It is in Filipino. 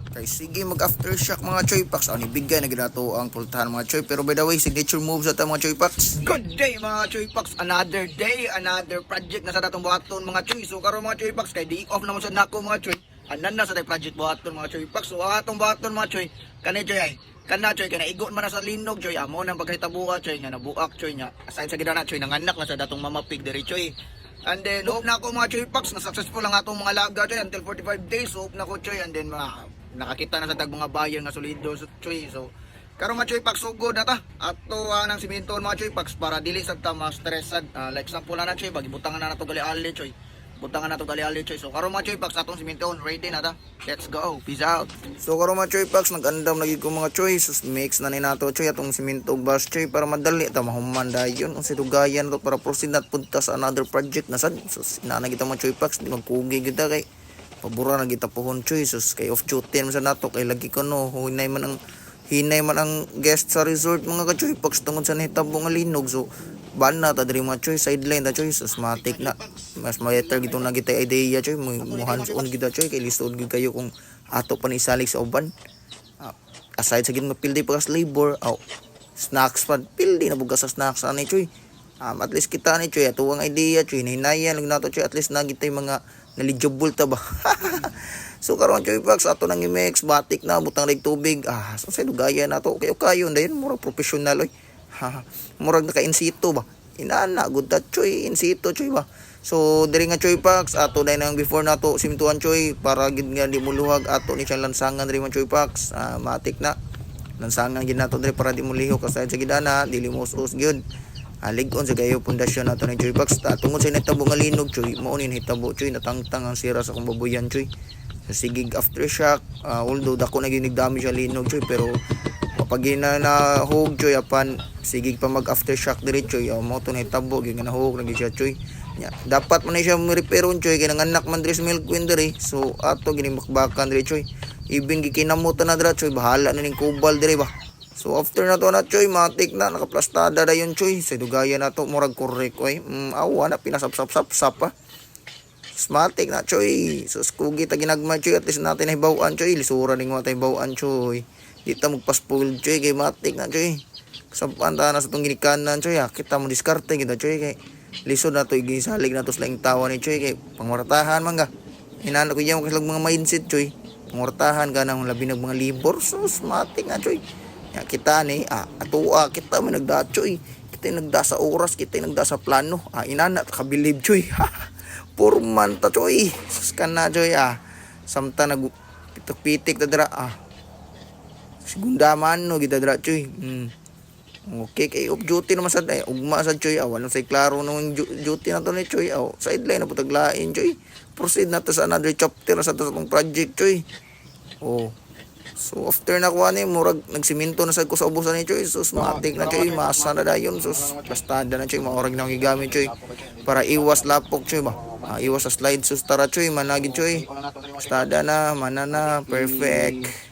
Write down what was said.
Kay sige mag aftershock mga choy packs. Ani bigay na ginato ang pultahan mga choy. Pero by the way, signature moves ata mga choy packs. Good day mga choy packs. Another day, another project na sa datong buhaton mga choy. So karon mga choy packs kay di off naman sa nako mga choy. Anan na sa tay project buhaton mga choy packs. So atong buhaton mga choy. Kani choy ay. Kana choy kana igot man na sa linog choy. Amo nang pagkahitabuha choy nga nabuak choy nya. Aside sa gidana choy nanganak na sa datong mamapig diri choy. And then hope na ako mga choy packs na successful ang atong mga laga choy until 45 days. Hope na ko choy and then nakakita na sa tag mga bayan nga solido so choy. So karon mga choy packs sugod na ta ato nang simento mga choy packs para dili sad ta ma-stressad. Like example na choy butangan na nato gali ali choy. Butangan na to gali ali choy. So karon mga choy packs atong simento ready na ta. Let's go. Peace out. So karon mga choy packs nagandam lagi ko mga choy. So mix na ni nato choy atong simento ug bus choy para madali ta mahuman dayon unsa dugayan to para proceed na punta sa another project na sad. So inana kita mga choy packs di magkugi kita kay pabura na kita pohon choy. So kay off duty man sa nato kay lagi ko no hinay man ang guest sa resort mga ka-choy packs tungod sa nahitabo nga linog. So ban na ta diri mga choy sideline ta choy matik na mas better gito na kita idea choy mo hands on gid choy kay lisod gid kayo kung ato pa ni salig sa uban. Aside sa gid mapildi pa kas labor snacks pa pildi na bugas sa snacks ani choy. At least kita ni choy ato ang idea choy hinayan lang nato choy at least na gitay mga knowledgeable ta ba. So karon choy packs ato nang i-mix batik na butang rig tubig. So sa dugayan nato kayo dayon mura professional oy. Murag naka in situ ba. Inana good ta choy in situ choy ba. So diri nga choy packs ato day nang before nato simtuan choy para gid nga di muluhag ato ni siyang lansangan diri mga choy packs. Matik na lansangan gid nato diri para di mulihok kasi sa gidana dili mo us gyud. Ligon sa kayo pundasyon nato ni choy packs tungod sa nahitabo nga linog choy mao ni nahitabo choy natangtang ang sira sa kumbabuyan choy. So sigig aftershock although dako na ginig damage sa linog choy pero pag na hug choy apan sigig pa mag aftershock diri choy mo to nahitabo gyud nga nahug lagi siya choy. Dapat man siya repairон choy kay nanganak man diri sa milk queen diri. So ato gini makbakan diri choy even gikinamutan na dira choy bahala na ning kubal diri ba. So after na to na choy matik na nakaplastada dayon choy sa dugayan nato murag correct oy. Awa na pinasap-sap-sap pa. Matik na choy. So skugi ta ginagmay choy at least natin nahibawan choy lisura ning mga tahibawan choy. Di ta magpa-spoil choy kay matik na choy. Kasapan ta na sa tong ginikanan choy kita mo diskarte kita choy kay lisod na to gisalig na to sa laing tawa ni choy kay pangwartahan man ga. Hinana ko yung mga mindset choy. Pangwartahan ka nang labi ng mga libor. So matik na choy. Kita ni atua kita may nagda choy. Kita nagda sa oras, kita nagda sa plano. Inana kabilib choy. Purman ta choy. Skan na choy samta nag pitik-pitik ta dira Sigundaman no gida dira choy. Okay kay off duty naman sad ugma sad choy wala say klaro nung duty na to ni choy sideline na putaglain choy. Proceed na to sa another chapter sa tong project choy. So after na kuha ni murag nagsiminto na sad ko sa ubusan ni choy. So matik na choy masa na dayon. So plastada na choy maorag na gigamit choy para iwas lapok choy ba. Iwas sa slide so tara choy managid choy. Plastada na manana perfect.